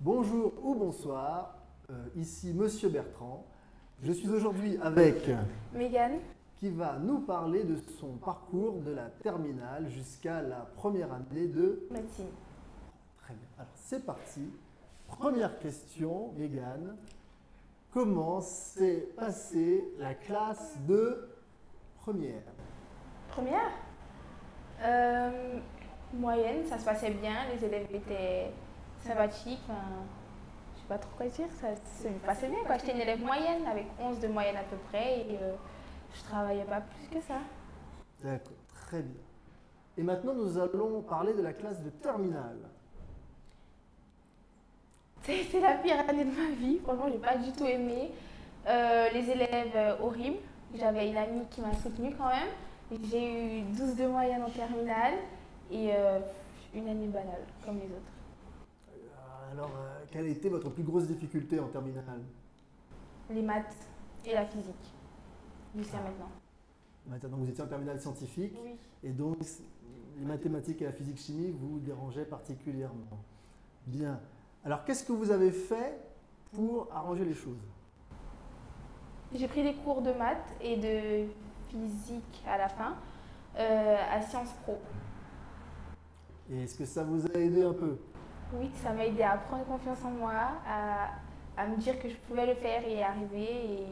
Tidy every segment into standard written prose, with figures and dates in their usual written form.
Bonjour ou bonsoir, ici Monsieur Bertrand. Je suis aujourd'hui avec Mégane. qui va nous parler de son parcours de la terminale jusqu'à la première année de Médecine. Très bien. Alors c'est parti. Première question, Mégane. Comment s'est passée la classe de première? Première, moyenne, ça se passait bien, les élèves étaient sympathiques, enfin, je sais pas trop quoi dire, ça se passait bien quoi. J'étais une élève moyenne avec 11 de moyenne à peu près et je travaillais pas plus que ça. D'accord, très bien. Et maintenant nous allons parler de la classe de terminale. C'était la pire année de ma vie, franchement j'ai pas du tout aimé. Les élèves horribles, j'avais une amie qui m'a soutenue quand même. J'ai eu 12 de moyenne en terminale et une année banale comme les autres. Alors, quelle a été votre plus grosse difficulté en terminale? Les maths et la physique, jusqu'à maintenant. Maintenant, vous étiez en terminale scientifique, Oui. et donc les mathématiques et la physique-chimie vous dérangeaient particulièrement. Bien. Alors, qu'est-ce que vous avez fait pour arranger les choses? J'ai pris des cours de maths et de physique à la fin à Sciences Po. Et est-ce que ça vous a aidé un peu? Oui, ça m'a aidé à prendre confiance en moi, à me dire que je pouvais le faire et y arriver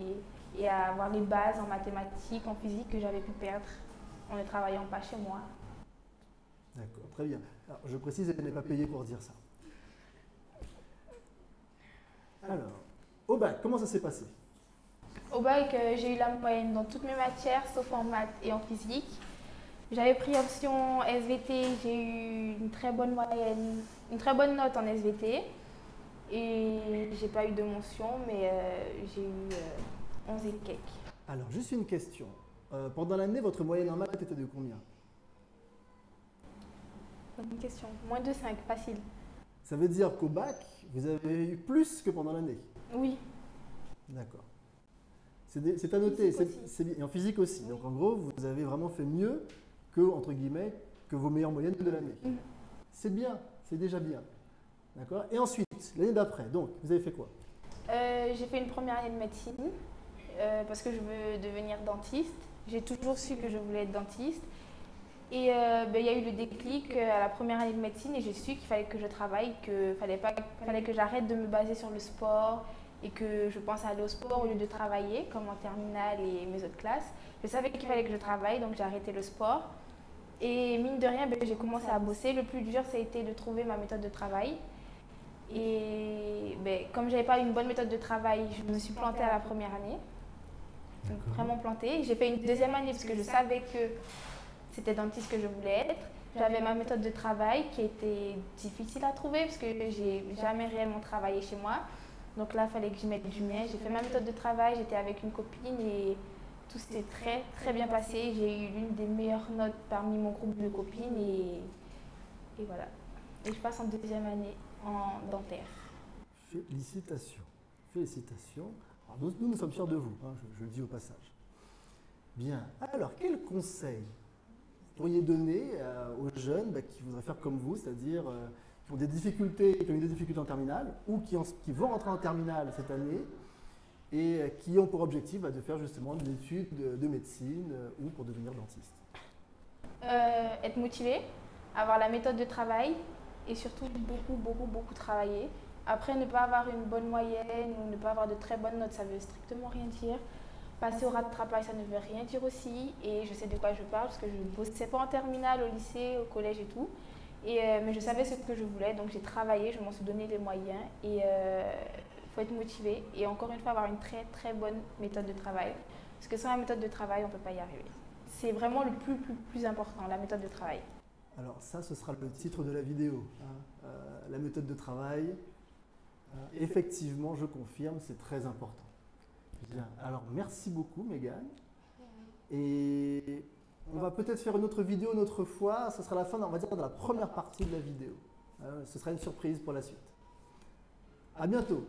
et à avoir les bases en mathématiques, en physique que j'avais pu perdre en ne travaillant pas chez moi. D'accord, très bien. Alors, je précise, elle n'est pas payée pour dire ça. Alors, au bac, comment ça s'est passé? Au bac, j'ai eu la moyenne dans toutes mes matières, sauf en maths et en physique. J'avais pris option SVT, j'ai eu une très bonne moyenne, une très bonne note en SVT. Et j'ai pas eu de mention, mais j'ai eu 11 et quelques. Alors, juste une question. Pendant l'année, votre moyenne en maths était de combien? Bonne question. Moins de 5, facile. Ça veut dire qu'au bac, vous avez eu plus que pendant l'année? Oui. D'accord. C'est à noter, Physique aussi. c'est bien. Et en physique aussi. Oui. Donc en gros, vous avez vraiment fait mieux que, entre guillemets, que vos meilleures moyennes de l'année. Mhm. C'est bien, c'est déjà bien. D'accord? Et ensuite, l'année d'après, donc, vous avez fait quoi? J'ai fait une première année de médecine parce que je veux devenir dentiste. J'ai toujours su que je voulais être dentiste. Et il y a eu le déclic à la première année de médecine et j'ai su qu'il fallait que je travaille, qu'il fallait que j'arrête de me baser sur le sport et que je pense à aller au sport au lieu de travailler, comme en terminale et mes autres classes. Je savais qu'il fallait que je travaille, donc j'ai arrêté le sport. Et mine de rien, j'ai commencé à bosser. Le plus dur, ça a été de trouver ma méthode de travail. Et comme je n'avais pas une bonne méthode de travail, je me suis plantée à la première année. Donc, vraiment plantée. J'ai fait une deuxième année parce que je savais que c'était dentiste que je voulais être. J'avais ma méthode de travail qui était difficile à trouver parce que j'ai jamais réellement travaillé chez moi. Donc là, il fallait que j'y mette du mien. J'ai fait ma méthode de travail, j'étais avec une copine et tout s'était très très bien passé. J'ai eu l'une des meilleures notes parmi mon groupe de copines et voilà. Et je passe en deuxième année en dentaire. Félicitations. Félicitations. Alors, nous sommes fiers de vous, hein, je le dis au passage. Bien. Alors, quel conseil pourriez donner aux jeunes qui voudraient faire comme vous, c'est-à-dire qui ont des difficultés, qui ont eu des difficultés en terminale ou qui vont rentrer en terminale cette année et qui ont pour objectif de faire justement des études de médecine ou pour devenir dentiste? Être motivé, avoir la méthode de travail et surtout beaucoup travailler. Après, ne pas avoir une bonne moyenne ou ne pas avoir de très bonnes notes, ça veut strictement rien dire. Passer au rattrapage, ça ne veut rien dire aussi. Et je sais de quoi je parle parce que je ne bossais pas en terminale, au lycée, au collège et tout. Mais je savais ce que je voulais, donc j'ai travaillé, je m'en suis donné les moyens. Et il faut être motivé et encore une fois avoir une très bonne méthode de travail. Parce que sans la méthode de travail, on ne peut pas y arriver. C'est vraiment le plus important, la méthode de travail. Alors ça, ce sera le titre de la vidéo, hein, la méthode de travail. Effectivement, je confirme, c'est très important. Bien. Alors, merci beaucoup, Mégane. Et on va peut-être faire une autre vidéo une autre fois. Ce sera la fin, on va dire, de la première partie de la vidéo. Ce sera une surprise pour la suite. À bientôt.